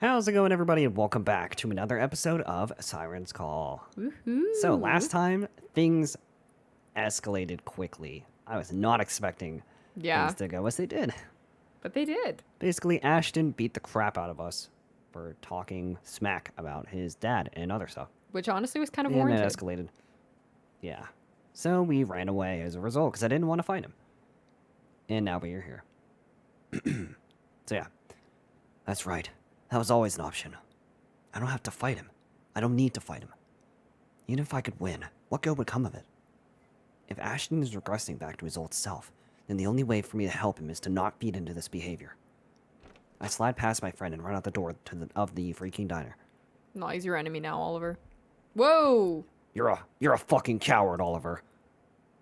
How's it going, everybody, and welcome back to another episode of Siren's Call. Woohoo! So, last time, things escalated quickly. I was not expecting Yeah, things to go as they did. but they did. Basically, Ashton beat the crap out of us for talking smack about his dad and other stuff. Which honestly was kind of And it warranted. escalated. Yeah. So, we ran away as a result because I didn't want to fight him. And now we are here. So, yeah. That's right. That was always an option. I don't have to fight him. I don't need to fight him. Even if I could win, what good would come of it? If Ashton is regressing back to his old self, then the only way for me to help him is to not feed into this behavior. I slide past my friend and run out the door of the freaking diner. No, he's your enemy now, Oliver. Whoa! You're a fucking coward, Oliver.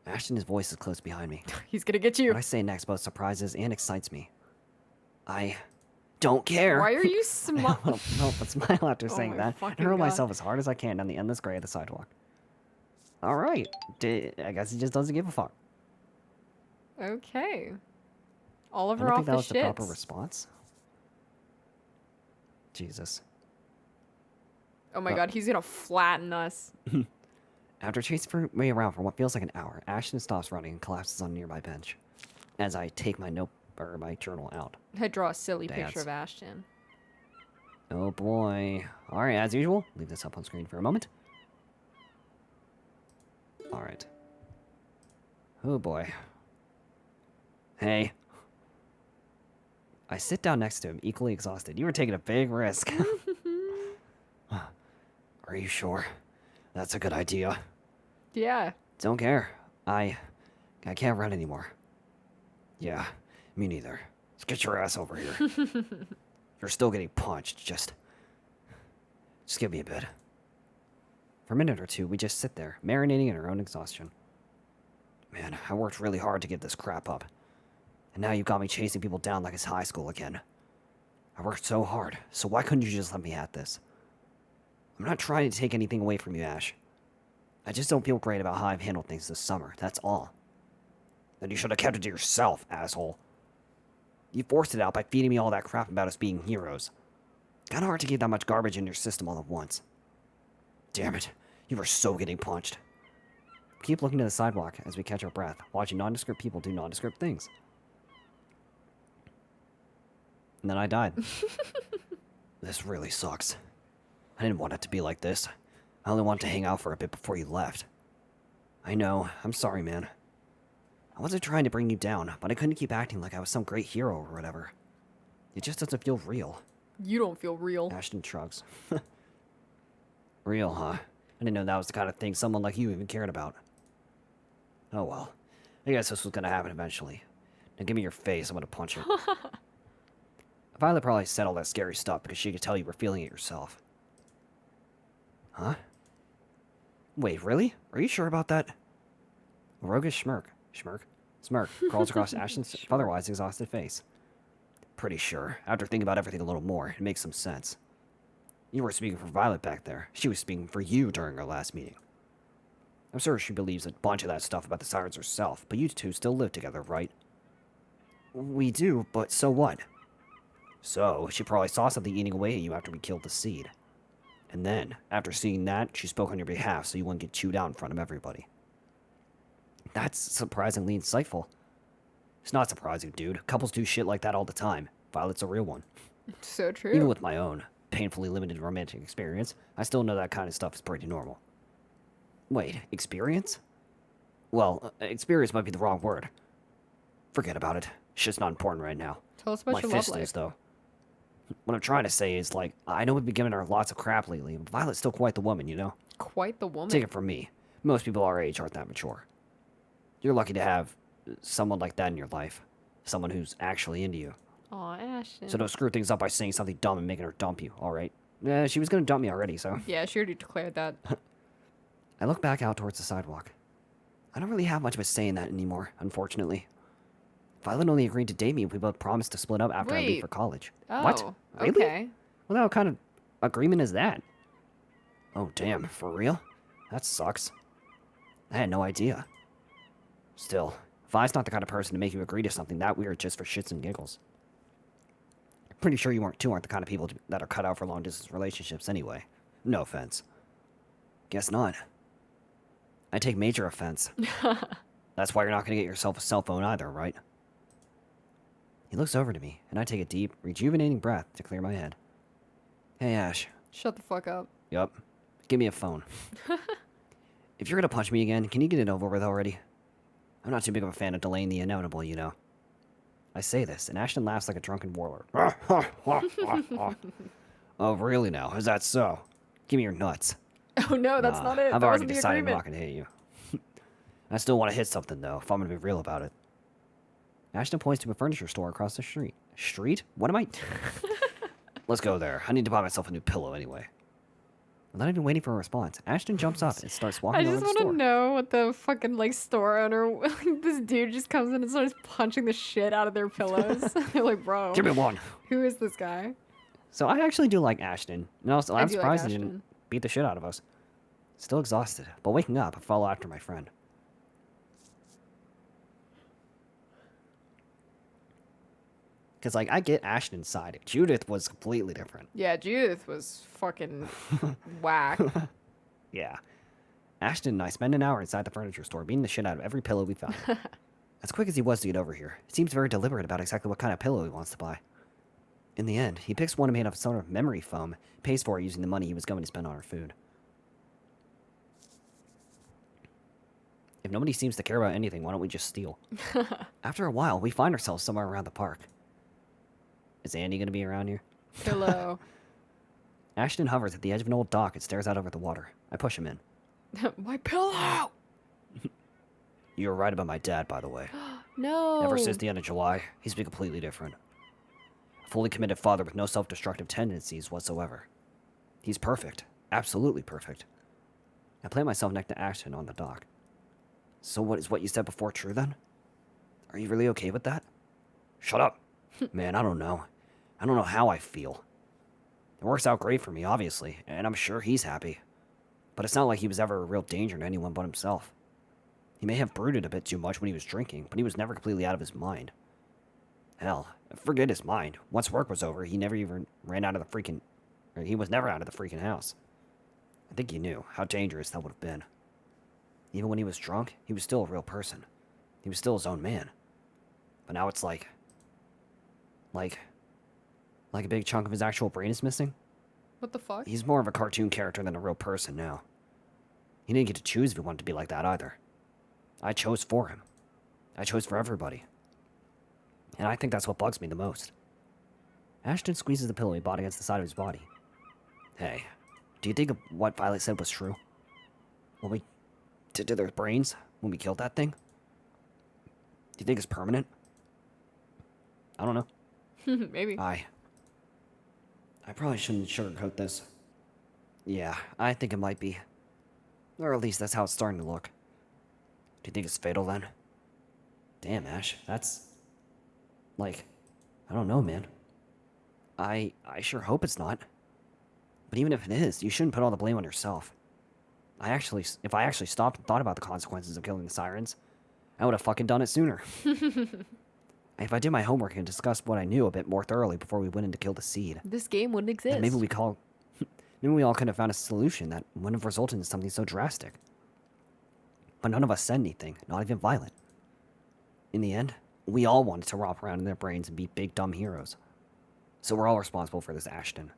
Ashton's voice is close behind me. He's gonna get you. What I say next both surprises and excites me. I don't care. Why are you I smart? don't know but smile after Oh saying my that and fucking hurl God. myself as hard as I can down the endless gray of the sidewalk. Alright, I guess he just doesn't give a fuck. Okay. I Oliver don't off think that the was the proper shits. response. Jesus. Oh my God, he's gonna flatten us. After chasing me around for what feels like an hour, Ashton stops running and collapses on a nearby bench. As I take my my journal out. I draw a silly Dance. picture of Ashton. Oh boy. Alright, as usual, leave this up on screen for a moment. Alright. Oh boy. Hey. I sit down next to him, equally exhausted. You were taking a big risk. Are you sure? That's a good idea. Yeah. Don't care. I can't run anymore. Yeah, me neither. Let's get your ass over here. You're still getting punched. Just give me a bit. For a minute or two, we just sit there, marinating in our own exhaustion. Man, I worked really hard to get this crap up. And now you've got me chasing people down like it's high school again. I worked so hard, so why couldn't you just let me at this? I'm not trying to take anything away from you, Ash. I just don't feel great about how I've handled things this summer, that's all. Then you should have kept it to yourself, asshole. You forced it out by feeding me all that crap about us being heroes. Kinda hard to keep that much garbage in your system all at once. Damn it, you were so getting punched. We keep looking to the sidewalk as we catch our breath, watching nondescript people do nondescript things. And then I died. This really sucks. I didn't want it to be like this. I only wanted to hang out for a bit before you left. I know, I'm sorry, man. I wasn't trying to bring you down, but I couldn't keep acting like I was some great hero or whatever. It just doesn't feel real. You don't feel real. Ashton shrugs. Real, huh? I didn't know that was the kind of thing someone like you even cared about. Oh well. I guess this was gonna happen eventually. Now give me your face, I'm gonna punch it. Violet probably said all that scary stuff because she could tell you were feeling it yourself. Huh? Wait, really? Are you sure about that? A roguish smirk crawls across Ashton's otherwise exhausted face. Pretty sure. After thinking about everything a little more, it makes some sense. You were speaking for Violet back there. She was speaking for you during our last meeting. I'm sure she believes a bunch of that stuff about the Sirens herself, but you two still live together, right? We do, but so what? So, she probably saw something eating away at you after we killed the seed. And then, after seeing that, she spoke on your behalf so you wouldn't get chewed out in front of everybody. That's surprisingly insightful. It's not surprising, dude. Couples do shit like that all the time. Violet's a real one. So true. Even with my own painfully limited romantic experience, I still know that kind of stuff is pretty normal. Wait, experience? Well, experience might be the wrong word. Forget about it. Shit's not important right now. Tell us about My your love fist life. is, though. What I'm trying to say is, like, I know we've been giving her lots of crap lately, but Violet's still quite the woman, you know? Quite the woman. Take it from me. Most people our age aren't that mature. You're lucky to have someone like that in your life. Someone who's actually into you. Aw, Ashton. So don't screw things up by saying something dumb and making her dump you, alright? She was gonna dump me already, so... Yeah, she already declared that. I look back out towards the sidewalk. I don't really have much of a say in that anymore, unfortunately. Violet only agreed to date me if we both promised to split up after I leave Wait. for college. Oh, What? Really? okay. Well, what kind of agreement is that? Oh, damn, for real? That sucks. I had no idea. Still, Vi's not the kind of person to make you agree to something that weird just for shits and giggles. Pretty sure you aren't the kind of people that are cut out for long-distance relationships anyway. No offense. Guess not. I take major offense. That's why you're not going to get yourself a cell phone either, right? He looks over to me, and I take a deep, rejuvenating breath to clear my head. Hey, Ash. Shut the fuck up. Yup. Give me a phone. If you're going to punch me again, can you get it over with already? I'm not too big of a fan of delaying the inevitable, you know. I say this, and Ashton laughs like a drunken warlord. Oh, really now? Is that so? Give me your nuts. Oh no, that's not it. I've That already wasn't the decided I'm agreement. not going to hit you. I still want to hit something, though, if I'm going to be real about it. Ashton points to a furniture store across the street. Street? What am I... Let's go there. I need to buy myself a new pillow anyway. Without even waiting for a response, Ashton jumps up and starts walking I over just the want store. to know what the fucking like store owner, like, this dude just comes in and starts punching the shit out of their pillows. They're like, bro, Give me one. who is this guy? So I actually do like Ashton. And also, I I'm do like surprised he Ashton. didn't beat the shit out of us. Still exhausted, but waking up, I follow after my friend. Because, like, I get Ashton's side. Judith was completely different. Yeah, Judith was fucking whack. Yeah. Ashton and I spend an hour inside the furniture store beating the shit out of every pillow we found. As quick as he was to get over here, it seems very deliberate about exactly what kind of pillow he wants to buy. In the end, he picks one made of sort of memory foam, pays for it using the money he was going to spend on our food. If nobody seems to care about anything, why don't we just steal? After a while, we find ourselves somewhere around the park. Is Andy going to be around here? Pillow. Ashton hovers at the edge of an old dock and stares out over the water. I push him in. My pillow! You were right about my dad, by the way. No. Ever since the end of July, he's been completely different. A fully committed father with no self-destructive tendencies whatsoever. He's perfect. Absolutely perfect. I plant myself next to Ashton on the dock. So what you said before true then? Are you really okay with that? Shut up. Man, I don't know. I don't know how I feel. It works out great for me, obviously, and I'm sure he's happy. But it's not like he was ever a real danger to anyone but himself. He may have brooded a bit too much when he was drinking, but he was never completely out of his mind. Hell, forget his mind. Once work was over, he never even ran out of the freaking... Or he was never out of the freaking house. I think he knew how dangerous that would have been. Even when he was drunk, he was still a real person. He was still his own man. But now it's like a big chunk of his actual brain is missing? What the fuck? He's more of a cartoon character than a real person now. He didn't get to choose if he wanted to be like that either. I chose for him. I chose for everybody. And I think that's what bugs me the most. Ashton squeezes the pillow he bought against the side of his body. Hey, do you think what Violet said was true? What we did to their brains when we killed that thing? Do you think it's permanent? I don't know. Maybe. I probably shouldn't sugarcoat this. Yeah, I think it might be. Or at least that's how it's starting to look. Do you think it's fatal then? Damn, Ash, that's... Like, I don't know, man. I sure hope it's not. But even if it is, you shouldn't put all the blame on yourself. If I actually stopped and thought about the consequences of killing the Sirens, I would have fucking done it sooner. If I did my homework and discussed what I knew a bit more thoroughly before we went in to kill the seed, This game wouldn't exist. then maybe we all could have found a solution that wouldn't have resulted in something so drastic. But none of us said anything, not even Violet. In the end, we all wanted to romp around in their brains and be big dumb heroes. So we're all responsible for this, Ashton.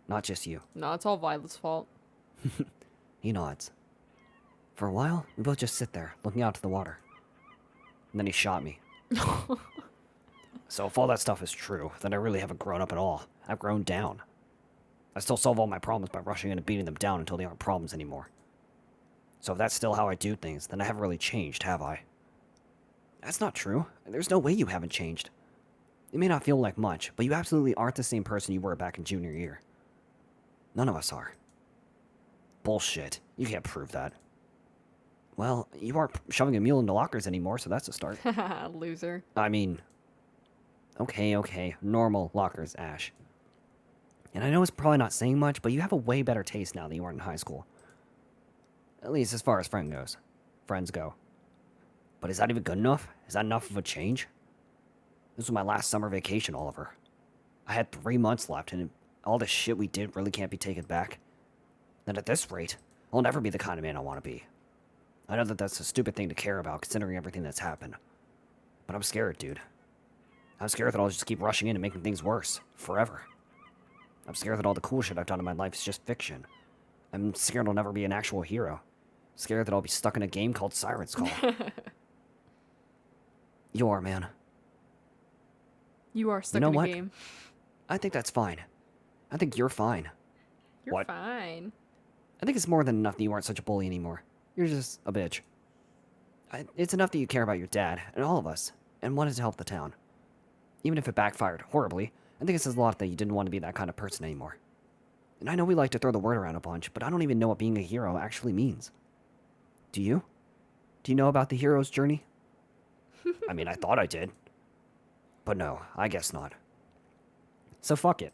Not just you. No, it's all Violet's fault. He nods. For a while, we both just sit there, looking out to the water. And then he shot me. So if all that stuff is true, then I really haven't grown up at all. I've grown down. I still solve all my problems by rushing in and beating them down until they aren't problems anymore. So if that's still how I do things, then I haven't really changed, have I? That's not true. There's no way you haven't changed. It may not feel like much, but you absolutely aren't the same person you were back in junior year. None of us are. Bullshit. You can't prove that. Well, you aren't shoving a mule into lockers anymore, so that's a start. Loser. I mean... Okay. Normal lockers, Ash. And I know it's probably not saying much, but you have a way better taste now than you were in high school. At least as far as friends go. But is that even good enough? Is that enough of a change? This was my last summer vacation, Oliver. I had 3 months left, and all the shit we did really can't be taken back. Then at this rate, I'll never be the kind of man I want to be. I know that that's a stupid thing to care about, considering everything that's happened. But I'm scared, dude. I'm scared that I'll just keep rushing in and making things worse. Forever. I'm scared that all the cool shit I've done in my life is just fiction. I'm scared I'll never be an actual hero. I'm scared that I'll be stuck in a game called Siren's Call. You are, man. You are stuck know in a what? game. I think that's fine. I think you're fine. You're What? fine. I think it's more than enough that you aren't such a bully anymore. You're just a bitch. It's enough that you care about your dad, and all of us, and wanted to help the town. Even if it backfired horribly, I think it says a lot that you didn't want to be that kind of person anymore. And I know we like to throw the word around a bunch, but I don't even know what being a hero actually means. Do you? Do you know about the hero's journey? I mean, I thought I did. But no, I guess not. So fuck it.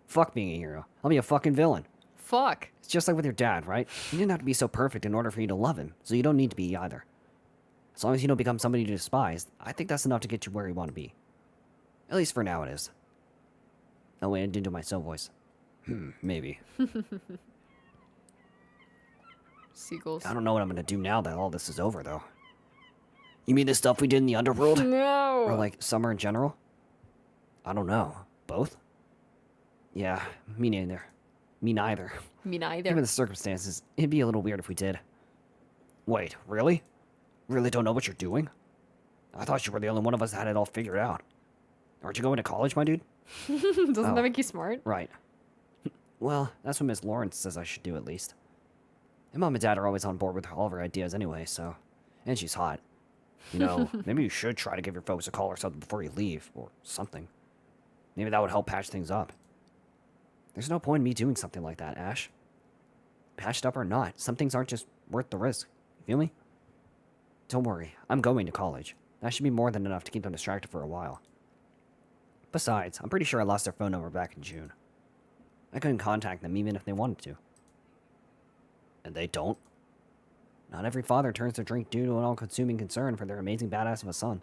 Fuck being a hero. I'll be a fucking villain. Fuck. It's just like with your dad, right? You didn't have to be so perfect in order for you to love him, so you don't need to be either. As long as you don't become somebody you despise, I think that's enough to get you where you want to be. At least for now it is. Oh wait, I didn't do my soul voice. Maybe. Seagulls. I don't know what I'm gonna do now that all this is over, though. You mean the stuff we did in the underworld? No. Or like summer in general? I don't know. Both? Yeah, me neither. Me neither. Me neither. Given the circumstances, it'd be a little weird if we did. Wait, really? Really don't know what you're doing? I thought you were the only one of us that had it all figured out. Aren't you going to college, my dude? Doesn't Oh. that make you smart? Right. Well, that's what Miss Lawrence says I should do at least. And Mom and Dad are always on board with all of her ideas anyway, so... And she's hot. You know, maybe you should try to give your folks a call or something before you leave, or something. Maybe that would help patch things up. There's no point in me doing something like that, Ash. Patched up or not, some things aren't just worth the risk. You feel me? Don't worry, I'm going to college. That should be more than enough to keep them distracted for a while. Besides, I'm pretty sure I lost their phone number back in June. I couldn't contact them even if they wanted to. And they don't? Not every father turns to drink due to an all-consuming concern for their amazing badass of a son.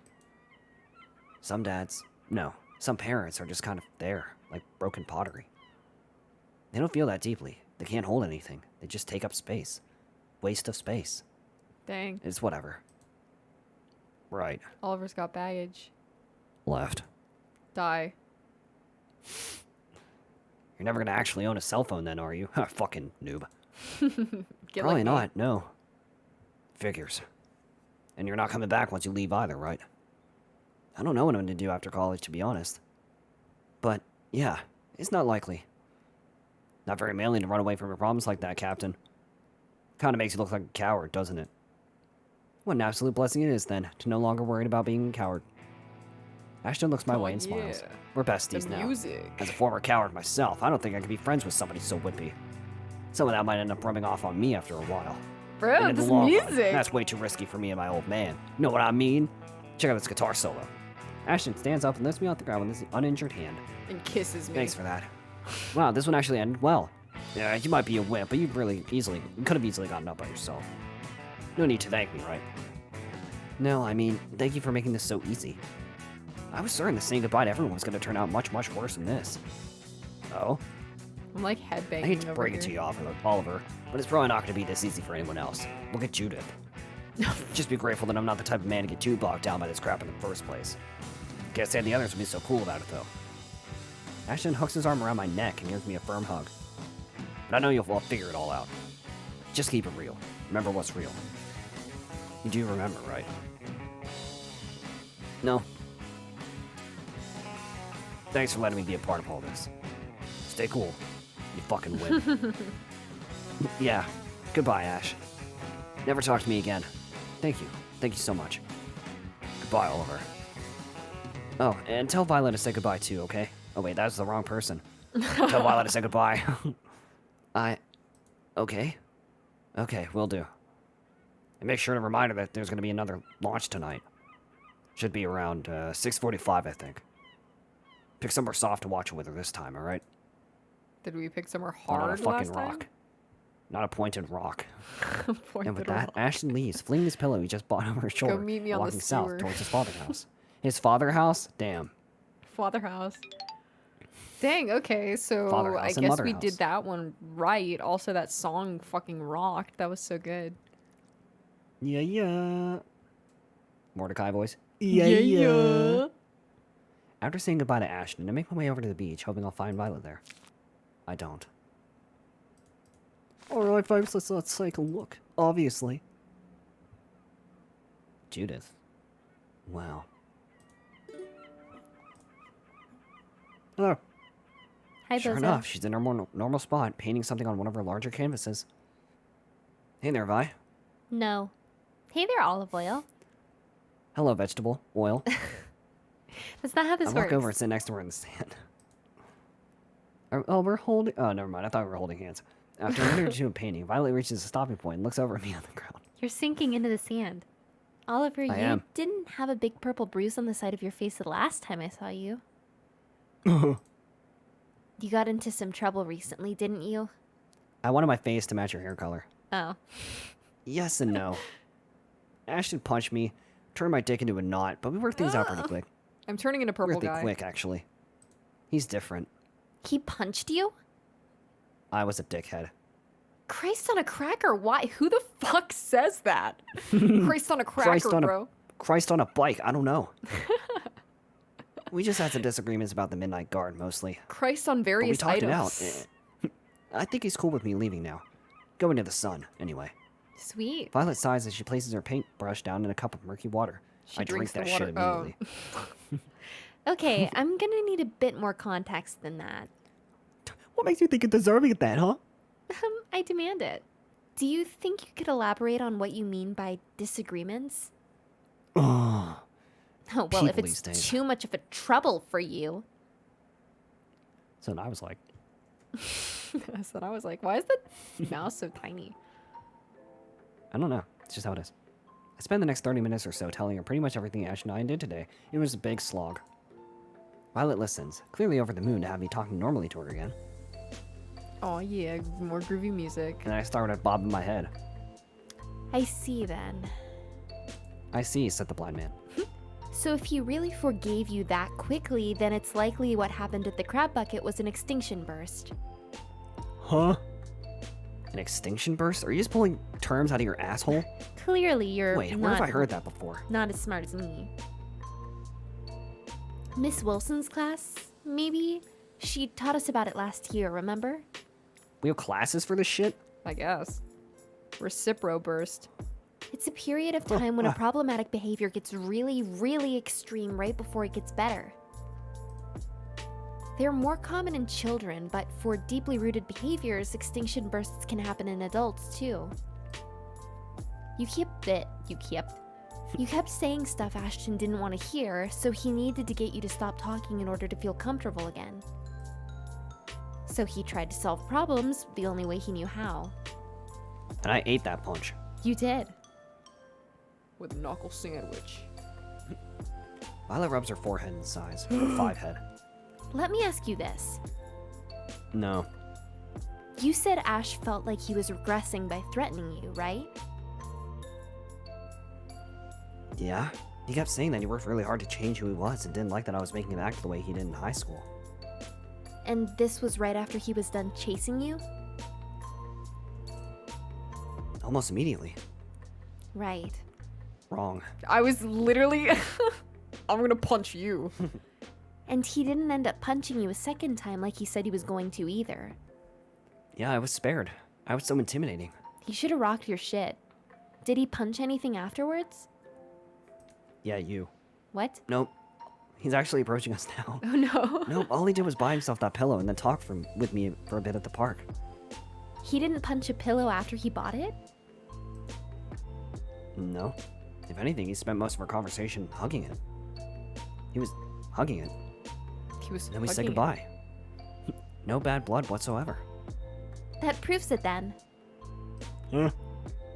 Some dads, no, some parents are just kind of there, like broken pottery. They don't feel that deeply. They can't hold anything. They just take up space. Waste of space. Dang. It's whatever. Right. Oliver's got baggage. Left. Die. You're never gonna actually own a cell phone then, are you? Fucking noob. Get Probably like me. not, no. Figures. And you're not coming back once you leave either, right? I don't know what I'm gonna do after college, to be honest. But, yeah, it's not likely. Not very manly to run away from your problems like that, Captain. Kinda makes you look like a coward, doesn't it? What an absolute blessing it is, then, to no longer worry about being a coward. Ashton looks my way and smiles. Yeah. We're besties The now. music. As a former coward myself, I don't think I could be friends with somebody so wimpy. Some of that might end up rubbing off on me after a while. Bro, And in the this long run, music. that's way too risky for me and my old man. You know what I mean? Check out this guitar solo. Ashton stands up and lifts me off the ground with his uninjured hand. And kisses me. Thanks for that. Wow, this one actually ended well. Yeah, you might be a wimp, but you could have easily gotten up by yourself. No need to thank me, right? No, I mean, thank you for making this so easy. I was certain that saying goodbye to everyone was going to turn out much, much worse than this. Oh? I'm like headbanging I hate to over break it to here. you, Oliver, but it's probably not going to be this easy for anyone else. Look at Judith. Just be grateful that I'm not the type of man to get too bogged down by this crap in the first place. Can't say the others would be so cool about it, though. Ashton hooks his arm around my neck and gives me a firm hug. But I know you'll all figure it all out. Just keep it real. Remember what's real. You do remember, right? No. Thanks for letting me be a part of all this. Stay cool. You fucking win. Yeah. Goodbye, Ash. Never talk to me again. Thank you. Thank you so much. Goodbye, Oliver. Oh, and tell Violet to say goodbye too, okay? Oh wait, that's the wrong person. Tell Violet to say goodbye. Okay. Okay, will do. And make sure to remind her that there's gonna be another launch tonight. Should be around 6:45, I think. Pick somewhere soft to watch it with her this time, alright? Did we pick somewhere Not hard on a fucking last rock. time? Not a pointed rock. Point And with it that, out. Ashton leaves, flinging his pillow he just bought over his shoulder, meet me and on the walking south sewer. towards his father's house. His father house? Damn. Father house. Dang, okay, so Father I house and guess mother we house. did that one right. Also, that song fucking rocked. That was so good. Yeah, yeah. Mordecai voice. Yeah. After saying goodbye to Ashton, I make my way over to the beach, hoping I'll find Violet there. I don't. Alright, folks, let's take a look. Obviously. Judith. Wow. Hello. Hi, Sure Bozo. enough, she's in her more normal spot, painting something on one of her larger canvases. Hey there, Vi. No. Hey there, olive oil. Hello, vegetable. Oil. That's not how this I works. walk over and sit next to her in the sand. Oh, we're holding... Oh, never mind. I thought we were holding hands. After a minute or two of painting, Violet reaches a stopping point and looks over at me on the ground. You're sinking into the sand. Oliver, you am. didn't have a big purple bruise on the side of your face the last time I saw you. You got into some trouble recently, didn't you? I wanted my face to match her hair color. Oh. Yes and no. Ashton punched me, turned my dick into a knot, but we worked things out pretty quick. I'm turning into purple Really guy. quick, actually. He's different. He punched you? I was a dickhead. Christ on a cracker, why? Who the fuck says that? Christ on a cracker, bro. Christ on a bike, I don't know. We just had some disagreements about the Midnight Guard, mostly. Christ on But we various talked it out. items. I think he's cool with me leaving now. Going to the sun, anyway. Sweet. Violet sighs as she places her paintbrush down in a cup of murky water. She I drink drinks the that water. shit Oh. immediately. Okay, I'm gonna need a bit more context than that. What makes you think you're deserving of that, huh? I demand it. Do you think you could elaborate on what you mean by disagreements? Oh, Oh, well, if People it's these days. too much of a trouble for you. so I was like, So I was like, why is the mouse so tiny? I don't know. It's just how it is. I spent the next 30 minutes or so telling her pretty much everything Ash and I did today. It was a big slog. Violet listens, clearly over the moon to have me talking normally to her again. Oh yeah, more groovy music. And I started bobbing my head. I see then. I see, said the blind man. So if he really forgave you that quickly, then it's likely what happened at the crab bucket was an extinction burst. Huh? An extinction burst? Are you just pulling terms out of your asshole? Clearly, you're Wait, where have not, I heard that before? not as smart as me. Miss Wilson's class, maybe? She taught us about it last year, remember? We have classes for this shit? I guess. Recipro burst. It's a period of time when a problematic behavior gets really, really extreme right before it gets better. They're more common in children, but for deeply rooted behaviors, extinction bursts can happen in adults too. You kept saying stuff Ashton didn't want to hear, so he needed to get you to stop talking in order to feel comfortable again. So he tried to solve problems the only way he knew how. And I ate that punch. You did. With knuckle sandwich. Violet rubs her forehead and sighs. Her 5 head. Let me ask you this. No. You said Ash felt like he was regressing by threatening you, right? Yeah? He kept saying that he worked really hard to change who he was and didn't like that I was making him act the way he did in high school. And this was right after he was done chasing you? Almost immediately. Right. Wrong. I was literally... I'm gonna punch you. And he didn't end up punching you a second time like he said he was going to either. Yeah, I was spared. I was so intimidating. He should have rocked your shit. Did he punch anything afterwards? Yeah, you. What? Nope. He's actually approaching us now. Oh no. Nope, all he did was buy himself that pillow and then talk with me for a bit at the park. He didn't punch a pillow after he bought it? No. If anything, he spent most of our conversation hugging it. He was hugging it. He was And then we said hugging it. goodbye. No bad blood whatsoever. That proves it then. Huh?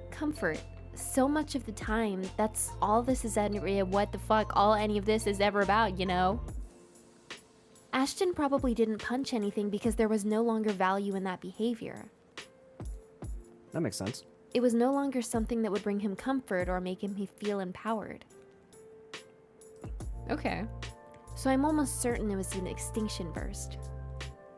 Comfort. So much of the time, that's all this is what the fuck all any of this is ever about, you know? Ashton probably didn't punch anything because there was no longer value in that behavior. That makes sense. It was no longer something that would bring him comfort or make him feel empowered. Okay. So I'm almost certain it was an extinction burst.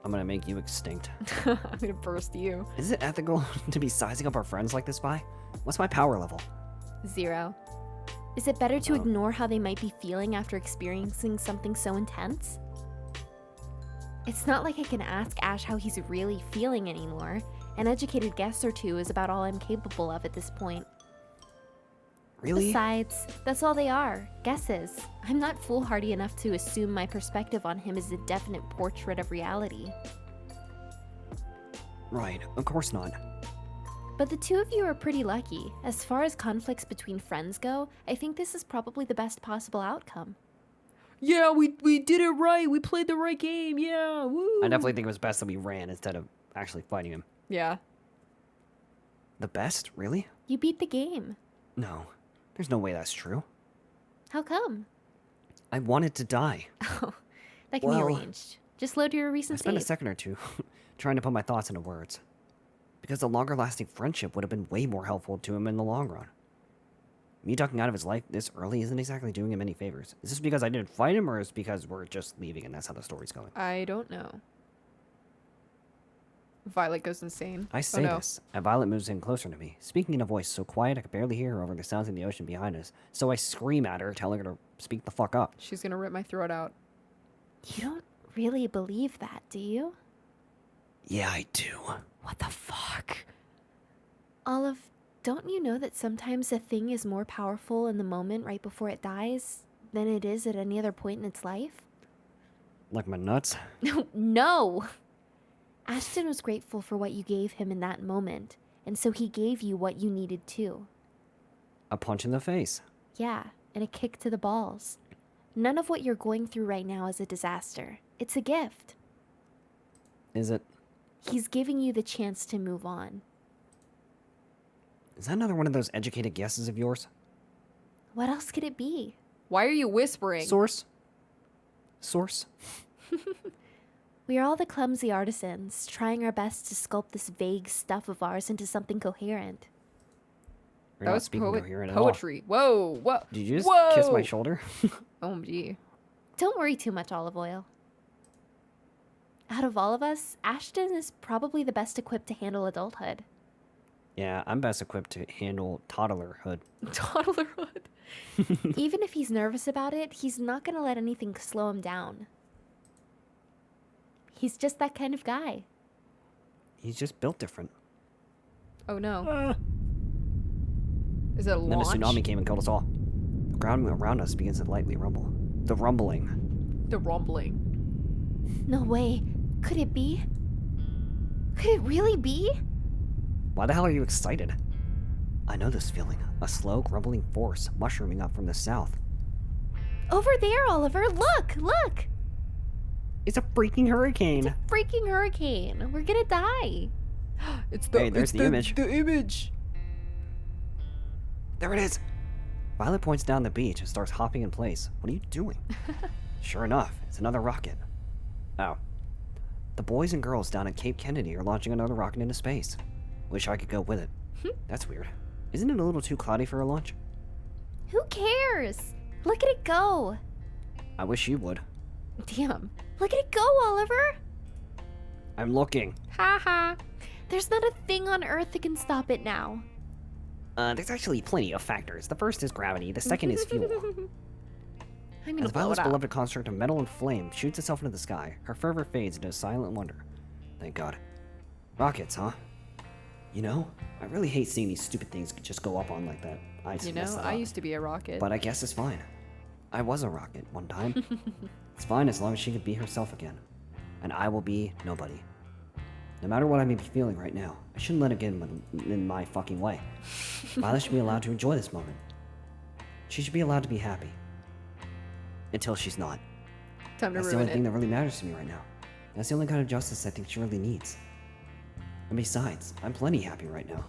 I'm gonna make you extinct. I'm gonna burst you. Is it ethical to be sizing up our friends like this, Vi? What's my power level? 0. Is it better to Oh. ignore how they might be feeling after experiencing something so intense? It's not like I can ask Ash how he's really feeling anymore. An educated guess or two is about all I'm capable of at this point. Really? Besides, that's all they are, guesses. I'm not foolhardy enough to assume my perspective on him is a definite portrait of reality. Right, of course not. But the two of you are pretty lucky. As far as conflicts between friends go, I think this is probably the best possible outcome. Yeah, we did it right. We played the right game. Yeah, woo. I definitely think it was best that we ran instead of actually fighting him. Yeah. The best? Really? You beat the game. No. There's no way that's true. How come? I wanted to die. Oh, that can Well, be arranged. Just load your I recent spent a save. second or two trying to put my thoughts into words. Because a longer lasting friendship would have been way more helpful to him in the long run. Me ducking out of his life this early isn't exactly doing him any favors. Is this because I didn't fight him, or is it because we're just leaving and that's how the story's going? I don't know. Violet goes insane. I say oh, no. this, and Violet moves in closer to me, speaking in a voice so quiet I could barely hear her over the sounds in the ocean behind us. So I scream at her, telling her to speak the fuck up. She's gonna rip my throat out. You don't really believe that, do you? Yeah, I do. What the fuck? Olive, don't you know that sometimes a thing is more powerful in the moment right before it dies than it is at any other point in its life? Like my nuts? No! Ashton was grateful for what you gave him in that moment, and so he gave you what you needed too. A punch in the face. Yeah, and a kick to the balls. None of what you're going through right now is a disaster. It's a gift. Is it? He's giving you the chance to move on. Is that another one of those educated guesses of yours? What else could it be? Why are you whispering? Source? Source? We are all the clumsy artisans, trying our best to sculpt this vague stuff of ours into something coherent. We're That not was speaking coherent at poetry. Whoa, whoa. all. Did you just Whoa! kiss my shoulder? OMG. Don't worry too much, Olive Oil. Out of all of us, Ashton is probably the best equipped to handle adulthood. Yeah, I'm best equipped to handle toddlerhood. Toddlerhood. Even if he's nervous about it, he's not going to let anything slow him down. He's just that kind of guy. He's just built different. Oh no. Is it a And then a launch? tsunami came and killed us all. The ground around us begins to lightly rumble. The rumbling. The rumbling. No way. Could it be? Could it really be? Why the hell are you excited? I know this feeling. A slow, grumbling force mushrooming up from the south. Over there, Oliver. Look, look. It's a freaking hurricane! Freaking hurricane. We're gonna die. It's the Hey, there's it's the image. The image. There it is! Violet points down the beach and starts hopping in place. What are you doing? Sure enough, it's another rocket. Oh. The boys and girls down at Cape Kennedy are launching another rocket into space. Wish I could go with it. That's weird. Isn't it a little too cloudy for a launch? Who cares? Look at it go. I wish you would. Damn. Look at it go, Oliver. I'm looking. Haha. There's not a thing on Earth that can stop it now. There's actually plenty of factors. The first is gravity, the second is fuel. I'm gonna As blow Violet's it up. beloved construct of metal and flame shoots itself into the sky, her fervor fades into silent wonder. Thank God. Rockets, huh? You know, I really hate seeing these stupid things just go up on like that. I just You messed know, that I up. used to be a rocket. But I guess it's fine. I was a rocket one time. It's fine as long as she could be herself again. And I will be nobody. No matter what I may be feeling right now, I shouldn't let it get in my fucking way. Violet should be allowed to enjoy this moment. She should be allowed to be happy. Until she's not. Time to That's the only ruin thing it. that really matters to me right now. That's the only kind of justice I think she really needs. And besides, I'm plenty happy right now.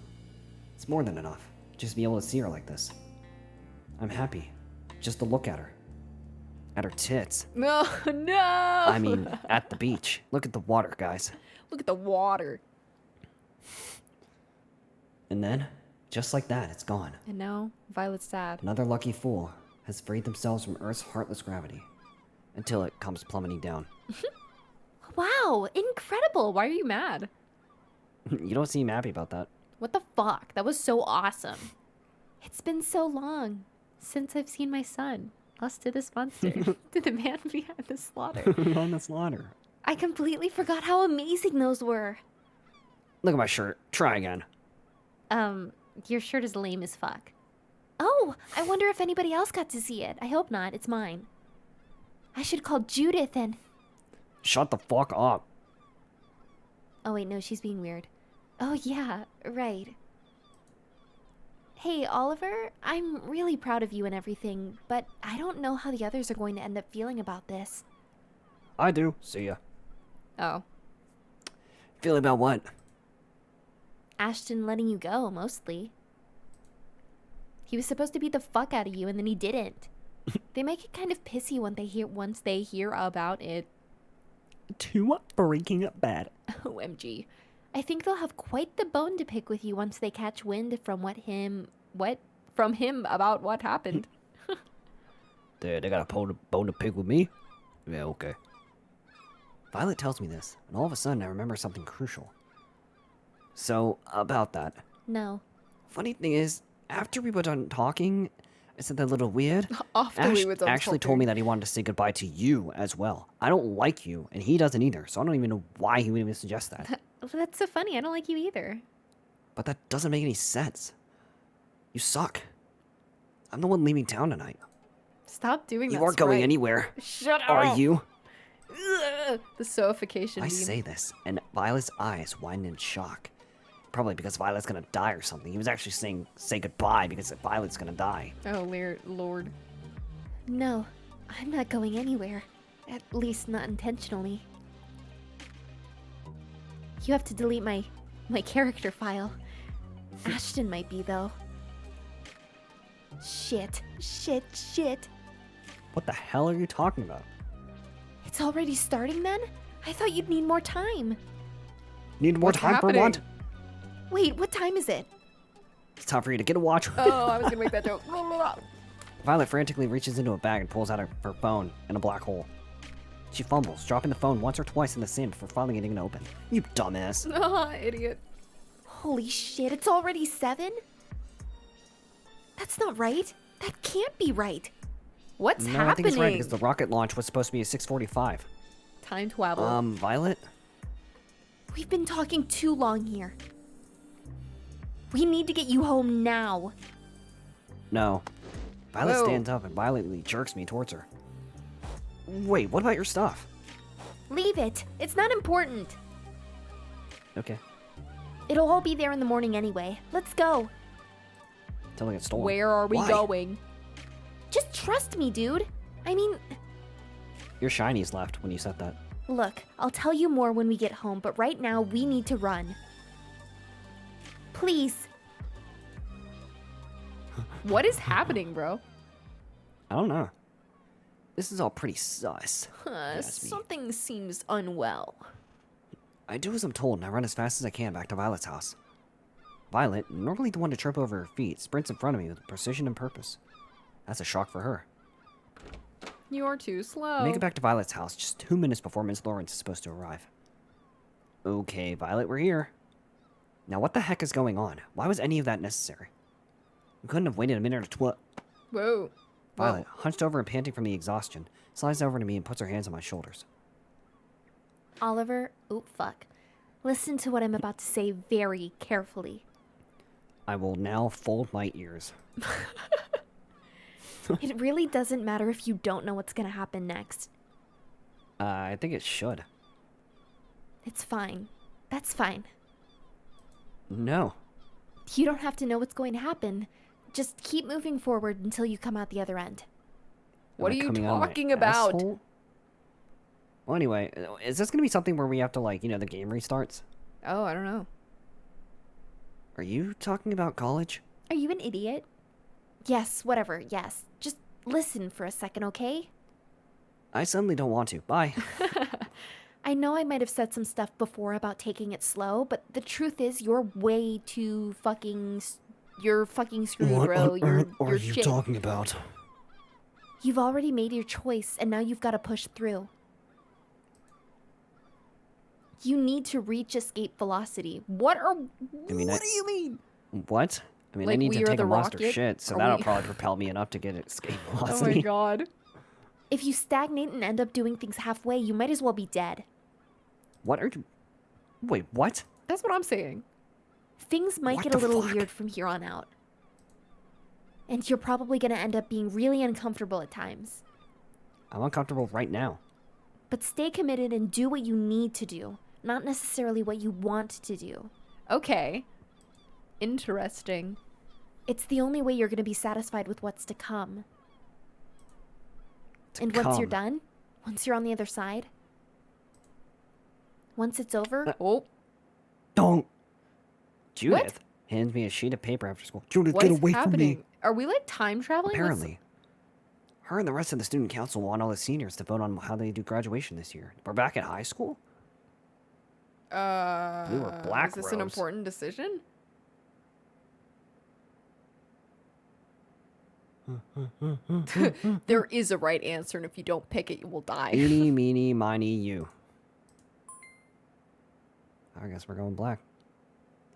It's more than enough. Just to be able to see her like this. I'm happy. Just to look at her. At her tits. No, no. I mean, at the beach. Look at the water, guys. Look at the water. And then, just like that, it's gone. And now, Violet's sad. Another lucky fool has freed themselves from Earth's heartless gravity. Until it comes plummeting down. Oh Wow, incredible. Why are you mad? You don't seem happy about that. What the fuck? That was so awesome. It's been so long since I've seen my son. Us to this monster. To the man behind the slaughter. On the slaughter. I completely forgot how amazing those were. Look at my shirt. Try again. Your shirt is lame as fuck. Oh, I wonder if anybody else got to see it. I hope not. It's mine. I should call Judith and... Shut the fuck up. Oh, wait, no, she's being weird. Oh, yeah, right. Hey, Oliver, I'm really proud of you and everything, but I don't know how the others are going to end up feeling about this. I do. See ya. Oh. Feeling about what? Ashton letting you go, mostly. He was supposed to beat the fuck out of you, and then he didn't. They might get kind of pissy once they hear about it. Too freaking bad. OMG. I think they'll have quite the bone to pick with you once they catch wind from from him about what happened. They got a bone to pick with me? Yeah, okay. Violet tells me this, and all of a sudden I remember something crucial. So, about that. No. Funny thing is, after we were done talking, isn't that a little weird? After we were done actually told talking. me that he wanted to say goodbye to you as well. I don't like you, and he doesn't either, so I don't even know why he would even suggest that. Well, that's so funny. I don't like you either. But that doesn't make any sense. You suck. I'm the one leaving town tonight. Stop doing that. You aren't going anywhere. Shut up. Are you? Ugh, the sophistication. I beam. say this, and Violet's eyes widen in shock. Probably because Violet's gonna die or something. He was actually saying, say goodbye because Violet's gonna die. Oh, Lord. No, I'm not going anywhere. At least not intentionally. You have to delete my character file. Ashton might be, though. Shit. What the hell are you talking about? It's already starting then? I thought you'd need more time. Need more What's time for what? happening? Wait, what time is it? It's time for you to get a watch. Oh, I was gonna make that joke. Violet frantically reaches into a bag and pulls out her phone in a black hole. She fumbles, dropping the phone once or twice in the sand before finally getting it open. You dumbass. Ah, idiot. Holy shit, it's already 7? That's not right. That can't be right. What's No, happening? I think it's right because the rocket launch was supposed to be at 6:45. Time travel. Violet? We've been talking too long here. We need to get you home now. No. Violet Whoa. stands up and violently jerks me towards her. Wait, what about your stuff? Leave it. It's not important. Okay. It'll all be there in the morning anyway. Let's go. Till it gets stolen. Where are we Why? going? Just trust me, dude. I mean, Your shinies left when you said that. look, I'll tell you more when we get home, but right now we need to run. Please. What is happening, bro? I don't know. This is all pretty sus. That's me. Something seems unwell. I do as I'm told, and I run as fast as I can back to Violet's house. Violet, normally the one to trip over her feet, sprints in front of me with precision and purpose. That's a shock for her. You're too slow. Make it back to Violet's house just 2 minutes before Miss Lawrence is supposed to arrive. Okay, Violet, we're here. Now what the heck is going on? Why was any of that necessary? We couldn't have waited a minute or two. Whoa. Violet, hunched over and panting from the exhaustion, slides over to me and puts her hands on my shoulders. Oliver, fuck. Listen to what I'm about to say very carefully. I will now fold my ears. It really doesn't matter if you don't know what's gonna happen next. I think it should. It's fine. That's fine. No. You don't have to know what's going to happen. Just keep moving forward until you come out the other end. What Am are I you coming out of my talking about? asshole? Well, anyway, is this going to be something where we have to, the game restarts? Oh, I don't know. Are you talking about college? Are you an idiot? Yes, whatever, yes. Just listen for a second, okay? I suddenly don't want to. Bye. I know I might have said some stuff before about taking it slow, but the truth is you're way too fucking... You're fucking screwed, bro. You're shit. talking about? You've already made your choice, and now you've got to push through. You need to reach escape velocity. What mean, do you mean? What? I mean, I Like need we to are take the a monster rocket? shit, so Are that'll we- probably propel me enough to get escape Oh my velocity. god. If you stagnate and end up doing things halfway, you might as well be dead. What are you... Wait, what? That's what I'm saying. Things might What get a the little fuck? weird from here on out. And you're probably going to end up being really uncomfortable at times. I'm uncomfortable right now. But stay committed and do what you need to do, not necessarily what you want to do. Okay. Interesting. It's the only way you're going to be satisfied with what's to come. And once you're come. done, once you're on the other side, once it's over, Oh, Don't! Judith hands me a sheet of paper after school. Judith, what get is away happening? from me! Are we like time traveling? What's- Apparently. Her and the rest of the student council want all the seniors to vote on how they do graduation this year. We're back at high school? Blue or black Is this an robes? important decision? There is a right answer, and if you don't pick it, you will die. Eeny, meeny, miny, you. I guess we're going black.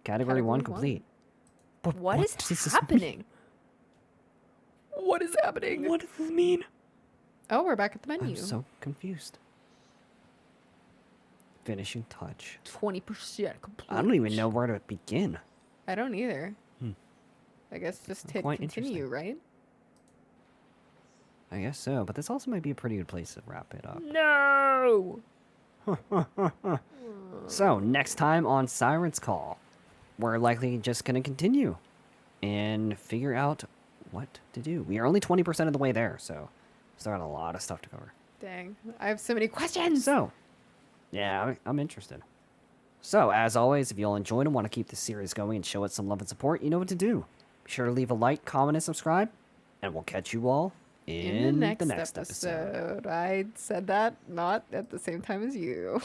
Category 1 Category one. complete. But What is does this mean? happening? What is happening? What does this mean? Oh, we're back at the menu. I'm so confused. Finishing touch. 20% complete. I don't even know where to begin. I don't either. I guess just hit Quite continue, interesting. right? I guess so, but this also might be a pretty good place to wrap it up. No. So, next time on Siren's Call, we're likely just going to continue and figure out what to do. We are only 20% of the way there, so still got a lot of stuff to cover. Dang, I have so many questions. So, yeah, I'm interested. So, as always, if you all enjoyed and want to keep this series going and show it some love and support, you know what to do. Be sure to leave a like, comment, and subscribe, and we'll catch you all in the next episode. I said that not at the same time as you.